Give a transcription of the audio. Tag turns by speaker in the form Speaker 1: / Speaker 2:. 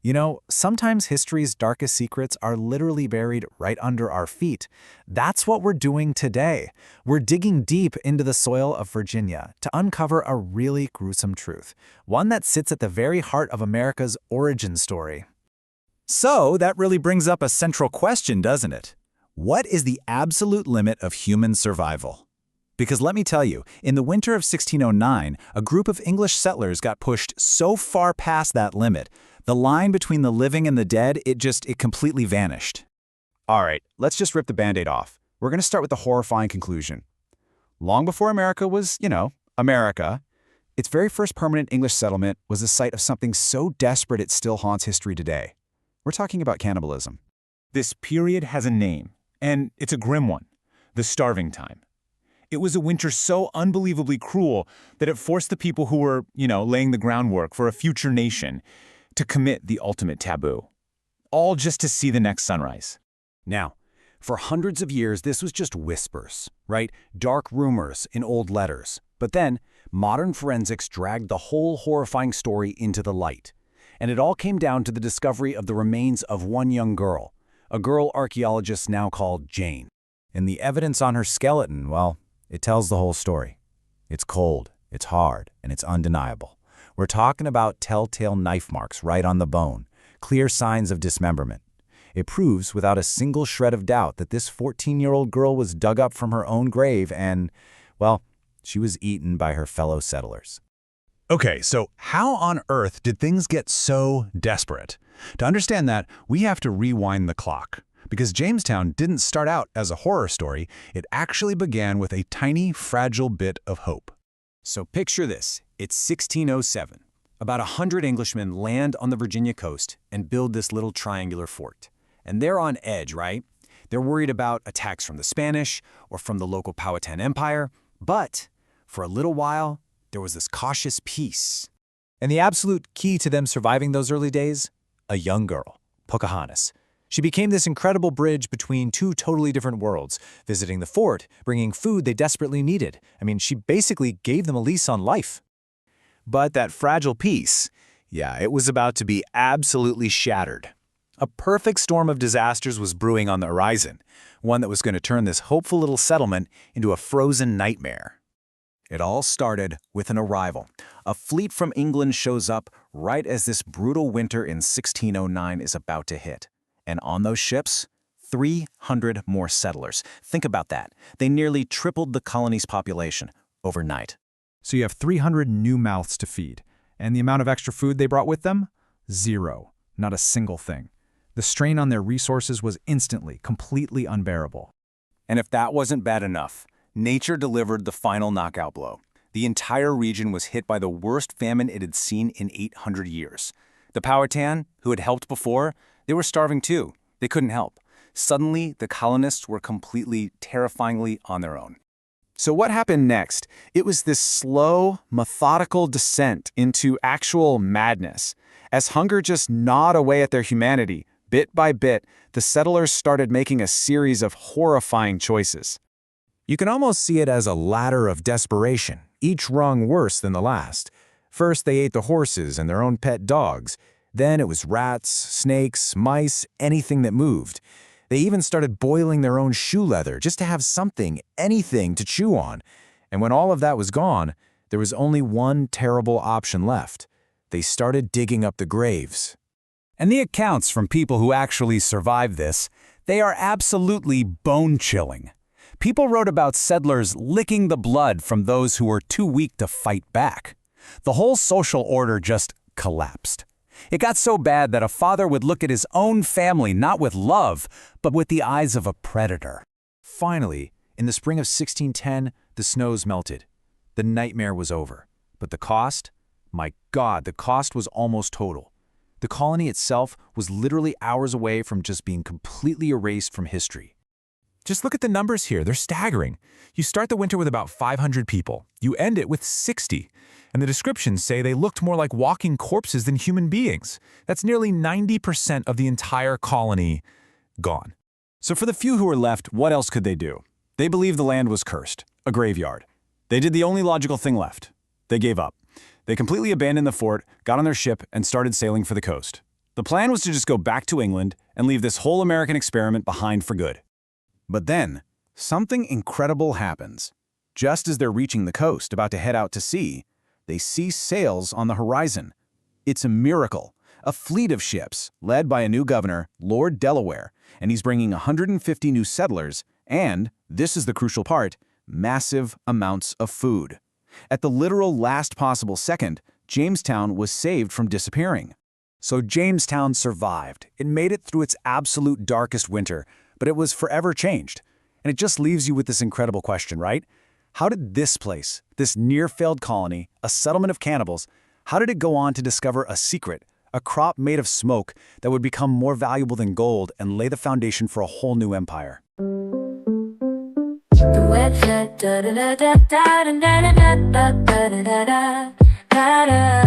Speaker 1: You know, sometimes history's darkest secrets are literally buried right under our feet. That's what we're doing today. We're digging deep into the soil of Virginia to uncover a really gruesome truth, one that sits at the very heart of America's origin story.
Speaker 2: So, that really brings up a central question, doesn't it? What is the absolute limit of human survival? Because let me tell you, in the winter of 1609, a group of English settlers got pushed so far past that limit, the line between the living and the dead, it completely vanished.
Speaker 3: All right, let's just rip the Band-Aid off. We're going to start with the horrifying conclusion. Long before America was, America, its very first permanent English settlement was the site of something so desperate it still haunts history today. We're talking about cannibalism.
Speaker 4: This period has a name, and it's a grim one: the starving time. It was a winter so unbelievably cruel that it forced the people who were, laying the groundwork for a future nation to commit the ultimate taboo. All just to see the next sunrise.
Speaker 5: Now, for hundreds of years, this was just whispers, right? Dark rumors in old letters. But then, modern forensics dragged the whole horrifying story into the light. And it all came down to the discovery of the remains of one young girl, a girl archaeologists now call Jane.
Speaker 1: And the evidence on her skeleton, well, it tells the whole story. It's cold, it's hard, and it's undeniable. We're talking about telltale knife marks right on the bone, clear signs of dismemberment. It proves without a single shred of doubt that this 14-year-old girl was dug up from her own grave and, well, she was eaten by her fellow settlers.
Speaker 2: Okay, so how on earth did things get so desperate? To understand that, we have to rewind the clock. Because Jamestown didn't start out as a horror story, it actually began with a tiny, fragile bit of hope.
Speaker 5: So picture this. It's 1607. About 100 Englishmen land on the Virginia coast and build this little triangular fort. And they're on edge, right? They're worried about attacks from the Spanish or from the local Powhatan Empire. But for a little while, there was this cautious peace.
Speaker 1: And the absolute key to them surviving those early days? A young girl, Pocahontas. She became this incredible bridge between two totally different worlds, visiting the fort, bringing food they desperately needed. I mean, she basically gave them a lease on life. But that fragile peace, it was about to be absolutely shattered. A perfect storm of disasters was brewing on the horizon, one that was going to turn this hopeful little settlement into a frozen nightmare.
Speaker 5: It all started with an arrival. A fleet from England shows up right as this brutal winter in 1609 is about to hit. And on those ships, 300 more settlers. Think about that. They nearly tripled the colony's population overnight.
Speaker 6: So you have 300 new mouths to feed. And the amount of extra food they brought with them? Zero. Not a single thing. The strain on their resources was instantly, completely unbearable.
Speaker 5: And if that wasn't bad enough, nature delivered the final knockout blow. The entire region was hit by the worst famine it had seen in 800 years. The Powhatan, who had helped before, they were starving too. They couldn't help. Suddenly, the colonists were completely, terrifyingly on their own.
Speaker 3: So what happened next? It was this slow, methodical descent into actual madness. As hunger just gnawed away at their humanity, bit by bit, the settlers started making a series of horrifying choices.
Speaker 1: You can almost see it as a ladder of desperation, each rung worse than the last. First, they ate the horses and their own pet dogs. Then it was rats, snakes, mice, anything that moved. They even started boiling their own shoe leather just to have something, anything to chew on. And when all of that was gone, there was only one terrible option left. They started digging up the graves.
Speaker 2: And the accounts from people who actually survived this, they are absolutely bone-chilling. People wrote about settlers licking the blood from those who were too weak to fight back. The whole social order just collapsed. It got so bad that a father would look at his own family not with love, but with the eyes of a predator.
Speaker 1: Finally, in the spring of 1610, the snows melted. The nightmare was over. But the cost? My God, the cost was almost total. The colony itself was literally hours away from just being completely erased from history.
Speaker 7: Just look at the numbers here. They're staggering. You start the winter with about 500 people. You end it with 60. And the descriptions say they looked more like walking corpses than human beings. That's nearly 90% of the entire colony gone.
Speaker 3: So for the few who were left, what else could they do? They believed the land was cursed, a graveyard. They did the only logical thing left. They gave up. They completely abandoned the fort, got on their ship, and started sailing for the coast.
Speaker 2: The plan was to just go back to England and leave this whole American experiment behind for good. But then, something incredible happens. Just as they're reaching the coast, about to head out to sea, they see sails on the horizon. It's a miracle. A fleet of ships, led by a new governor, Lord Delaware, and he's bringing 150 new settlers and, this is the crucial part, massive amounts of food. At the literal last possible second, Jamestown was saved from disappearing.
Speaker 1: So Jamestown survived. It made it through its absolute darkest winter, but it was forever changed. And it just leaves you with this incredible question, right? How did this place, this near-failed colony, a settlement of cannibals, how did it go on to discover a secret, a crop made of smoke that would become more valuable than gold and lay the foundation for a whole new empire?
Speaker 8: The website da da da da da da da da da da da da da da.